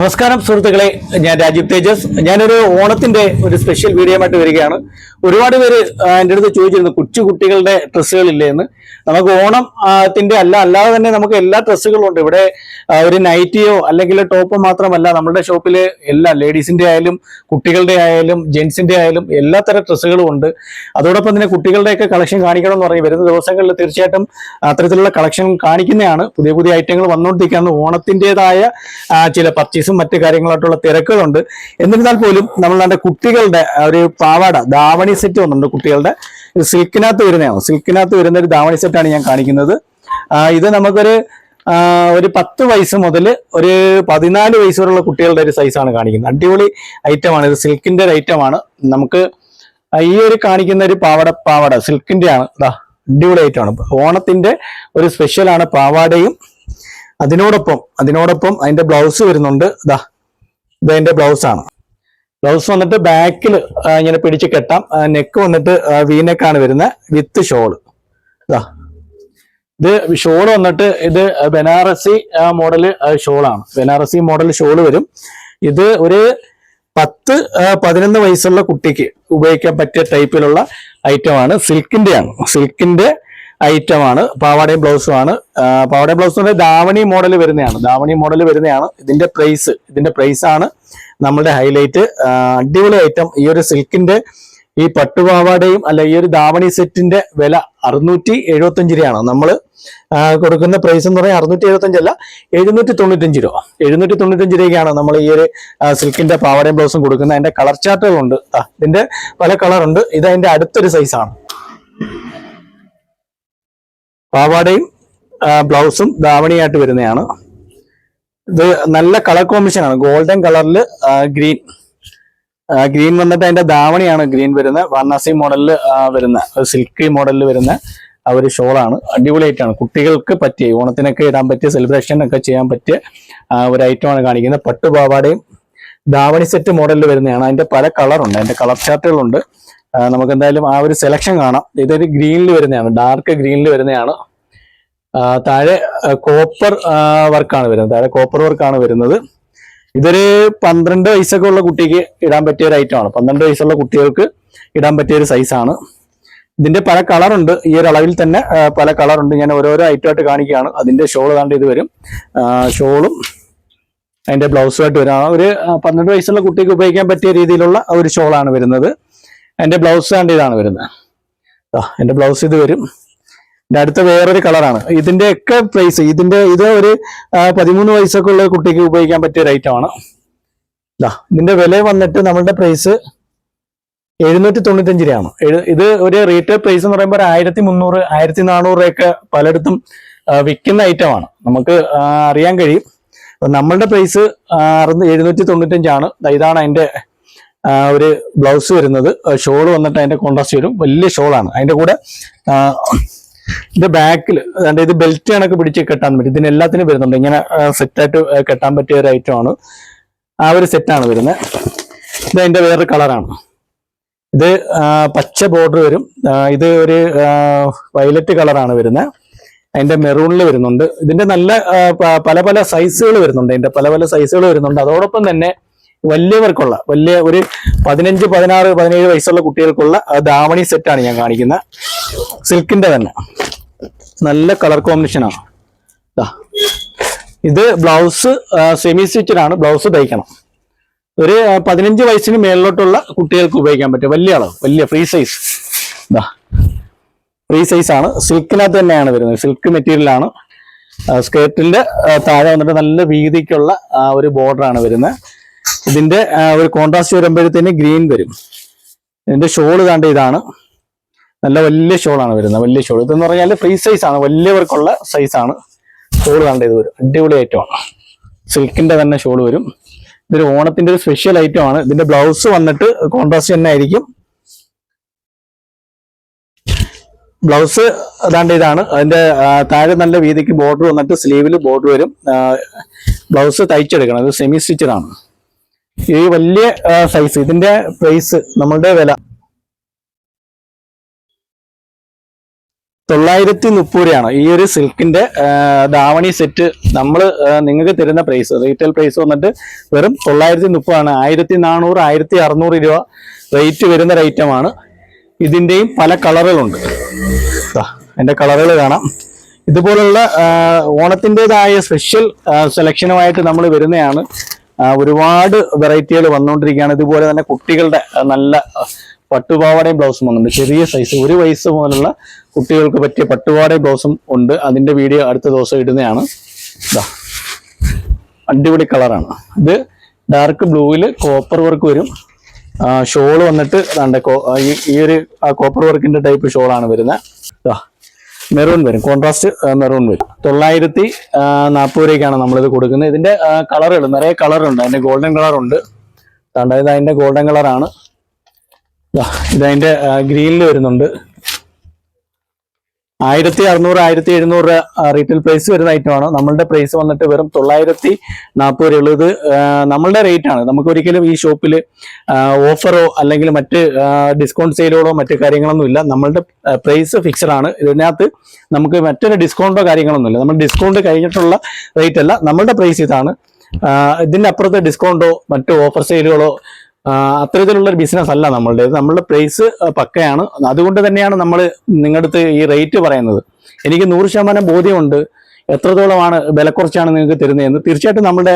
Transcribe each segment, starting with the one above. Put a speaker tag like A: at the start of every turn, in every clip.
A: നമസ്കാരം സുഹൃത്തുക്കളെ, ഞാൻ രാജീവ് തേജസ്. ഞാനൊരു ഓണത്തിന്റെ ഒരു സ്പെഷ്യൽ വീഡിയോ ആയിട്ട് വരികയാണ്. ഒരുപാട് പേര് എൻ്റെ അടുത്ത് ചോദിച്ചിരുന്നു കുട്ടികളുടെ ഡ്രസ്സുകളില്ലേ എന്ന്. നമുക്ക് ഓണത്തിന്റെ അല്ലാതെ തന്നെ നമുക്ക് എല്ലാ ഡ്രസ്സുകളും ഉണ്ട്. ഇവിടെ ഒരു നൈറ്റിയോ അല്ലെങ്കിൽ ടോപ്പോ മാത്രമല്ല, നമ്മുടെ ഷോപ്പിൽ എല്ലാ ലേഡീസിന്റെ ആയാലും കുട്ടികളുടെ ആയാലും ജെന്റ്സിന്റെ ആയാലും എല്ലാ തരം ഡ്രസ്സുകളും ഉണ്ട്. അതോടൊപ്പം തന്നെ കുട്ടികളുടെയൊക്കെ കളക്ഷൻ കാണിക്കണം എന്ന് പറഞ്ഞ് വരുന്ന ദിവസങ്ങളിൽ തീർച്ചയായിട്ടും അത്തരത്തിലുള്ള കളക്ഷൻ കാണിക്കുന്നതാണ്. പുതിയ പുതിയ ഐറ്റങ്ങൾ വന്നുകൊണ്ടിരിക്കുകയാണ്. ഓണത്തിൻ്റെതായ ചില പർച്ചേസും മറ്റു കാര്യങ്ങളായിട്ടുള്ള തിരക്കുകളുണ്ട്. എന്നിരുന്നാൽ പോലും നമ്മളുടെ കുട്ടികളുടെ ഒരു പാവാട ദാവണി സെറ്റ് വന്നിട്ടുണ്ട്. കുട്ടികളുടെ സിൽക്കിനകത്ത് വരുന്ന ഒരു ദാവണി സെറ്റാണ് ഞാൻ കാണിക്കുന്നത്. ഇത് നമുക്കൊരു 10 വയസ്സ് മുതൽ ഒരു 14 വയസ്സ് വരെയുള്ള കുട്ടികളുടെ ഒരു സൈസാണ് കാണിക്കുന്നത്. അടിപൊളി ഐറ്റമാണ് ഇത്. സിൽക്കിന്റെ ഒരു ഐറ്റമാണ്. നമുക്ക് ഈ ഒരു കാണിക്കുന്ന ഒരു പാവാട സിൽക്കിന്റെ ആണ്. അടിപൊളി ഐറ്റമാണ്. ഓണത്തിന്റെ ഒരു സ്പെഷ്യലാണ് പാവാടയും. അതിനോടൊപ്പം അതിന്റെ ബ്ലൗസ് വരുന്നുണ്ട്. ഇത് അതിന്റെ ബ്ലൗസാണ്. ബ്ലൗസ് വന്നിട്ട് ബാക്കിൽ ഇങ്ങനെ പിടിച്ച് കെട്ടാം. നെക്ക് വന്നിട്ട് വീനെക്കാണ് വരുന്നത് വിത്ത് ഷോള്. ഇത് ഷോള് വന്നിട്ട് ഇത് ബനാറസി മോഡല് ഷോളാണ്. ബനാറസി മോഡൽ ഷോള് വരും. ഇത് ഒരു 10-11 വയസ്സുള്ള കുട്ടിക്ക് ഉപയോഗിക്കാൻ പറ്റിയ ടൈപ്പിലുള്ള ഐറ്റമാണ്. സിൽക്കിന്റെ ഐറ്റമാണ്. പാവാടയും ബ്ലൗസും ആണ്. പാവാടയും ബ്ലൗസും ദാവണി മോഡൽ വരുന്നതാണ്. ഇതിന്റെ പ്രൈസ് ആണ് നമ്മളുടെ ഹൈലൈറ്റ്. അടിപൊളി ഐറ്റം. ഈ ഒരു സിൽക്കിന്റെ ഈ പട്ടുപാവാടയും ഈ ഒരു ദാവണി സെറ്റിന്റെ വില 675 രൂപയാണ്. നമ്മൾ കൊടുക്കുന്ന പ്രൈസ് എന്ന് പറഞ്ഞാൽ 675 അല്ല, 795 രൂപ. 795 രൂപയ്ക്കാണ് നമ്മൾ ഈ ഒരു സിൽക്കിന്റെ പാവാടയും ബ്ലൗസും കൊടുക്കുന്നത്. അതിന്റെ കളർ ചാർട്ടുകളുണ്ട്. ഇതിന്റെ പല കളറുണ്ട്. ഇത് അതിന്റെ അടുത്തൊരു സൈസാണ്. പാവാടയും ബ്ലൗസും ദാവണിയായിട്ട് വരുന്നതാണ്. ഇത് നല്ല കളർ കോമ്പിനേഷൻ ആണ്. ഗോൾഡൻ കളറിൽ ഗ്രീൻ വന്നിട്ട് അതിന്റെ ദാവണിയാണ് ഗ്രീൻ വരുന്നത്. വാരണാസി മോഡലിൽ വരുന്ന സിൽക്കി മോഡലിൽ വരുന്ന ഒരു ഷോളാണ്. അടിപൊളിയായിട്ടാണ്. കുട്ടികൾക്ക് പറ്റിയ ഓണത്തിനൊക്കെ ഇടാൻ പറ്റിയ സെലിബ്രേഷൻ ഒക്കെ ചെയ്യാൻ പറ്റിയ ഒരു ഐറ്റമാണ് കാണിക്കുന്നത്. പട്ടുപാവാടയും ദാവണി സെറ്റ് മോഡലിൽ വരുന്നതാണ്. അതിന്റെ പല കളറുണ്ട്. അതിന്റെ കളർ ചാർട്ടുകളുണ്ട്. നമുക്ക് എന്തായാലും ആ ഒരു സെലക്ഷൻ കാണാം. ഇതൊരു ഗ്രീനിൽ വരുന്നതാണ്. ഡാർക്ക് ഗ്രീനിൽ വരുന്നതാണ്. താഴെ കോപ്പർ വർക്കാണ് വരുന്നത്. ഇതൊരു 12 വയസ്സൊക്കെ ഉള്ള കുട്ടിക്ക് ഇടാൻ പറ്റിയ ഒരു ഐറ്റമാണ്. 12 വയസ്സുള്ള കുട്ടികൾക്ക് ഇടാൻ പറ്റിയ ഒരു സൈസാണ്. ഇതിന്റെ പല കളറുണ്ട്. ഈ ഒരു അളവിൽ തന്നെ പല കളറുണ്ട്. ഞാൻ ഓരോരോ ഐറ്റമായിട്ട് കാണിക്കുകയാണ്. അതിന്റെ ഷോൾ താണ്ട് ഇത് വരും. ഷോളും അതിന്റെ ബ്ലൗസുമായിട്ട് വരും. ഒരു 12 വയസ്സുള്ള കുട്ടിക്ക് ഉപയോഗിക്കാൻ പറ്റിയ രീതിയിലുള്ള ഒരു ഷോളാണ് വരുന്നത്. അതിന്റെ ബ്ലൗസ് താണ്ട് ഇതാണ് വരുന്നത്. എന്റെ ബ്ലൗസ് ഇത് വരും. അടുത്ത വേറൊരു കളറാണ്. ഇതിന്റെ ഒക്കെ പ്രൈസ് ഇത് ഒരു 13 വയസ്സൊക്കെ ഉള്ള കുട്ടിക്ക് ഉപയോഗിക്കാൻ പറ്റിയ ഒരു ഐറ്റമാണ്. ഇതിന്റെ വില വന്നിട്ട് നമ്മളുടെ പ്രൈസ് 795 രൂപയാണ്. ഇത് ഒരു റീറ്റെയിൽ പ്രൈസ് എന്ന് പറയുമ്പോൾ 1300, 1400 രൂപയൊക്കെ പലയിടത്തും വിൽക്കുന്ന ഐറ്റമാണ്. നമുക്ക് അറിയാൻ കഴിയും. നമ്മളുടെ പ്രൈസ് 795 ആണ്. ഇതാണ് അതിന്റെ ഒരു ബ്ലൗസ് വരുന്നത്. ഷോള് വന്നിട്ട് അതിന്റെ കോൺട്രാസ്റ്റ് വരും. വലിയ ഷോളാണ്. അതിന്റെ കൂടെ ഇതിന്റെ ബാക്കിൽ ഇത് ബെൽറ്റ് കണക്ക് പിടിച്ച് കെട്ടാൻ പറ്റും. ഇതിനെല്ലാത്തിനും വരുന്നുണ്ട്. ഇങ്ങനെ സെറ്റായിട്ട് കെട്ടാൻ പറ്റിയ ഒരു ഐറ്റമാണ്. ആ ഒരു സെറ്റാണ് വരുന്നത്. ഇത് അതിന്റെ വേറൊരു കളറാണ്. ഇത് പച്ച ബോർഡർ വരും. ഇത് ഒരു വയലറ്റ് കളറാണ് വരുന്നത്. അതിന്റെ മെറൂണിൽ വരുന്നുണ്ട്. ഇതിന്റെ നല്ല പല സൈസുകൾ വരുന്നുണ്ട്. അതോടൊപ്പം തന്നെ വലിയവർക്കുള്ള ഒരു 15, 16, 17 വയസ്സുള്ള കുട്ടികൾക്കുള്ള ദാവണി സെറ്റാണ് ഞാൻ കാണിക്കുന്നത്. സിൽക്കിന്റെ തന്നെ നല്ല കളർ കോമ്പിനേഷനാണ്. ഇത് ബ്ലൗസ് സെമി സ്റ്റിച്ചഡാണ്. ബ്ലൗസ് തയ്ക്കണം. ഒരു 15 വയസ്സിന് മേളിലോട്ടുള്ള കുട്ടികൾക്ക് ഉപയോഗിക്കാൻ പറ്റും. വലിയ ഫ്രീ സൈസ് ആണ്. സിൽക്കിനകത്ത് തന്നെയാണ് വരുന്നത്. സിൽക്ക് മെറ്റീരിയലാണ്. സ്കേർട്ടിന്റെ താഴെ വന്നിട്ട് നല്ല വീതിക്കുള്ള ഒരു ബോർഡറാണ് വരുന്നത്. ഇതിന്റെ ഒരു കോൺട്രാസ്റ്റ് വരുമ്പോഴത്തേന് ഗ്രീൻ വരും. ഇതിന്റെ ഷോള് താണ്ട് ഇതാണ്. നല്ല വലിയ ഷോളാണ് വരുന്നത്. വലിയ ഷോൾ ഇതെന്ന് പറഞ്ഞാൽ ഫ്രീ സൈസ് ആണ്. വലിയവർക്കുള്ള സൈസാണ്. ഷോള് താണ്ട് ഇത് വരും. അടിപൊളി ഐറ്റമാണ്. സിൽക്കിന്റെ തന്നെ ഷോള് വരും. ഇതൊരു ഓണത്തിന്റെ ഒരു സ്പെഷ്യൽ ഐറ്റമാണ്. ഇതിന്റെ ബ്ലൗസ് വന്നിട്ട് കോൺട്രാസ്റ്റ് തന്നെ ആയിരിക്കും. ബ്ലൗസ് അതാണ്ട് ഇതാണ്. അതിന്റെ താഴെ നല്ല വീതിക്ക് ബോർഡർ വന്നിട്ട് സ്ലീവിൽ ബോർഡർ വരും. ബ്ലൗസ് തയ്ച്ചെടുക്കണം. ഇത് സെമി സ്റ്റിച്ചഡാണ്. ഈ വലിയ സൈസ്. ഇതിന്റെ പ്രൈസ് നമ്മളുടെ വില 930 രൂപയാണ് ഈ ഒരു സിൽക്കിന്റെ ദാവണി സെറ്റ് നമ്മൾ നിങ്ങൾക്ക് തരുന്ന പ്രൈസ്. റീറ്റെയിൽ പ്രൈസ് വന്നിട്ട് വെറും 930 ആണ്. 1400 1600 രൂപ റേറ്റ് വരുന്ന ഒരു ഐറ്റമാണ്. ഇതിന്റെയും പല കളറുകളുണ്ട്. അതിന്റെ കളറുകൾ കാണാം. ഇതുപോലുള്ള ഓണത്തിൻ്റെതായ സ്പെഷ്യൽ സെലക്ഷനുമായിട്ട് നമ്മൾ വരുന്നതാണ്. ഒരുപാട് വെറൈറ്റികൾ വന്നുകൊണ്ടിരിക്കുകയാണ്. ഇതുപോലെ തന്നെ കുട്ടികളുടെ നല്ല പട്ടുപാവാടയും ബ്ലൗസും വന്നുണ്ട്. ചെറിയ സൈസ് 1 വയസ്സ് മുതലുള്ള കുട്ടികൾക്ക് പറ്റിയ പട്ടുപാവാടയും ബ്ലൗസും ഉണ്ട്. അതിന്റെ വീഡിയോ അടുത്ത ദിവസം ഇടുന്നതാണ്. അടിപൊളി കളറാണ് ഇത്. ഡാർക്ക് ബ്ലൂവിൽ കോപ്പർ വർക്ക് വരും. ഷോള് വന്നിട്ട് ഈ ഒരു കോപ്പർ വർക്കിന്റെ ടൈപ്പ് ഷോളാണ് വരുന്നത്. മെറൂൺ വരും, കോൺട്രാസ്റ്റ് മെറൂൺ വരും. 940 രൂപയ്ക്കാണ് നമ്മളിത് കൊടുക്കുന്നത്. ഇതിന്റെ കളറുകൾ നിറയെ കളറുണ്ട്. അതിന്റെ ഗോൾഡൻ കളറുണ്ട്. അതായത് അതിന്റെ ഗോൾഡൻ കളറാണ്. ഇതതിന്റെ ഗ്രീനിൽ വരുന്നുണ്ട്. 1600 1700 റീറ്റെയിൽ പ്രൈസ് വരുന്ന ഐറ്റമാണ്. നമ്മളുടെ പ്രൈസ് വന്നിട്ട് വെറും 940 രൂപ. ഇത് നമ്മളുടെ റേറ്റ് ആണ്. നമുക്ക് ഒരിക്കലും ഈ ഷോപ്പിൽ ഓഫറോ അല്ലെങ്കിൽ മറ്റ് ഡിസ്കൗണ്ട് സെയിലുകളോ മറ്റു കാര്യങ്ങളൊന്നും ഇല്ല. നമ്മളുടെ പ്രൈസ് ഫിക്സഡ് ആണ്. ഇതിനകത്ത് നമുക്ക് മറ്റൊരു ഡിസ്കൗണ്ടോ കാര്യങ്ങളൊന്നും ഇല്ല. നമ്മൾ ഡിസ്കൗണ്ട് കഴിഞ്ഞിട്ടുള്ള റേറ്റ് അല്ല, നമ്മളുടെ പ്രൈസ് ഇതാണ്. ഇതിന്റെ അപ്പുറത്തെ ഡിസ്കൗണ്ടോ മറ്റു ഓഫർ സെയിലുകളോ അത്തരത്തിലുള്ള ഒരു ബിസിനസ് അല്ല നമ്മളുടെ. നമ്മളുടെ പ്രൈസ് പക്കയാണ്. അതുകൊണ്ട് തന്നെയാണ് നമ്മൾ നിങ്ങളുടെ അടുത്ത് ഈ റേറ്റ് പറയുന്നത്. എനിക്ക് 100% ബോധ്യമുണ്ട് എത്രത്തോളമാണ് വില കുറച്ചാണ് നിങ്ങൾക്ക് തരുന്നതെന്ന്. തീർച്ചയായിട്ടും നമ്മുടെ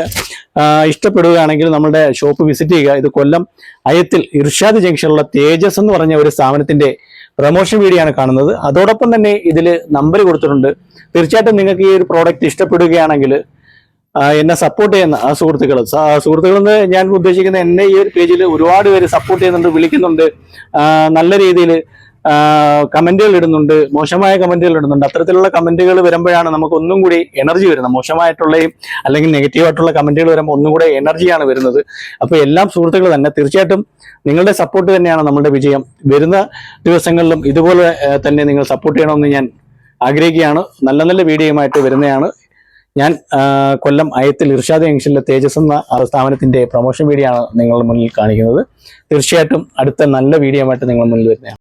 A: ഇഷ്ടപ്പെടുകയാണെങ്കിൽ നമ്മുടെ ഷോപ്പ് വിസിറ്റ് ചെയ്യുക. ഇത് കൊല്ലം അയത്തിൽ ഇർഷാദ് ജംഗ്ഷനിലുള്ള തേജസ് എന്ന് പറഞ്ഞ ഒരു സ്ഥാപനത്തിന്റെ പ്രൊമോഷൻ വീഡിയോ ആണ് കാണുന്നത്. അതോടൊപ്പം തന്നെ ഇതിൽ നമ്പർ കൊടുത്തിട്ടുണ്ട്. തീർച്ചയായിട്ടും നിങ്ങൾക്ക് ഈ ഒരു പ്രോഡക്റ്റ് ഇഷ്ടപ്പെടുകയാണെങ്കിൽ എന്നെ സപ്പോർട്ട് ചെയ്യുന്ന സുഹൃത്തുക്കളെന്ന് ഞാൻ ഉദ്ദേശിക്കുന്ന എന്നെ ഈ ഒരു പേജിൽ ഒരുപാട് പേര് സപ്പോർട്ട് ചെയ്യുന്നുണ്ട്, വിളിക്കുന്നുണ്ട്, നല്ല രീതിയിൽ കമന്റുകൾ ഇടുന്നുണ്ട്, മോശമായ കമന്റുകൾ ഇടുന്നുണ്ട്. അത്തരത്തിലുള്ള കമന്റുകൾ വരുമ്പോഴാണ് നമുക്ക് ഒന്നും കൂടി എനർജി വരുന്നത്. മോശമായിട്ടുള്ളയും അല്ലെങ്കിൽ നെഗറ്റീവായിട്ടുള്ള കമന്റുകൾ വരുമ്പോൾ ഒന്നും കൂടെ എനർജിയാണ് വരുന്നത്. അപ്പോൾ എല്ലാം സുഹൃത്തുക്കൾ തന്നെ. തീർച്ചയായിട്ടും നിങ്ങളുടെ സപ്പോർട്ട് തന്നെയാണ് നമ്മുടെ വിജയം. വരുന്ന ദിവസങ്ങളിലും ഇതുപോലെ തന്നെ നിങ്ങൾ സപ്പോർട്ട് ചെയ്യണമെന്ന് ഞാൻ ആഗ്രഹിക്കുകയാണ്. നല്ല നല്ല വീഡിയോയുമായിട്ട് വരുന്നതാണ്. ഞാൻ കൊല്ലം അയത്തിൽ ഇർഷാദ് ജംഗ്ഷനിലെ തേജസ് എന്ന സ്ഥാപനത്തിന്റെ പ്രൊമോഷൻ വീഡിയോ ആണ് നിങ്ങളുടെ മുന്നിൽ കാണിക്കുന്നത്. തീർച്ചയായിട്ടും അടുത്ത നല്ല വീഡിയോ ആയിട്ട് നിങ്ങളുടെ മുന്നിൽ വരുന്നതാണ്.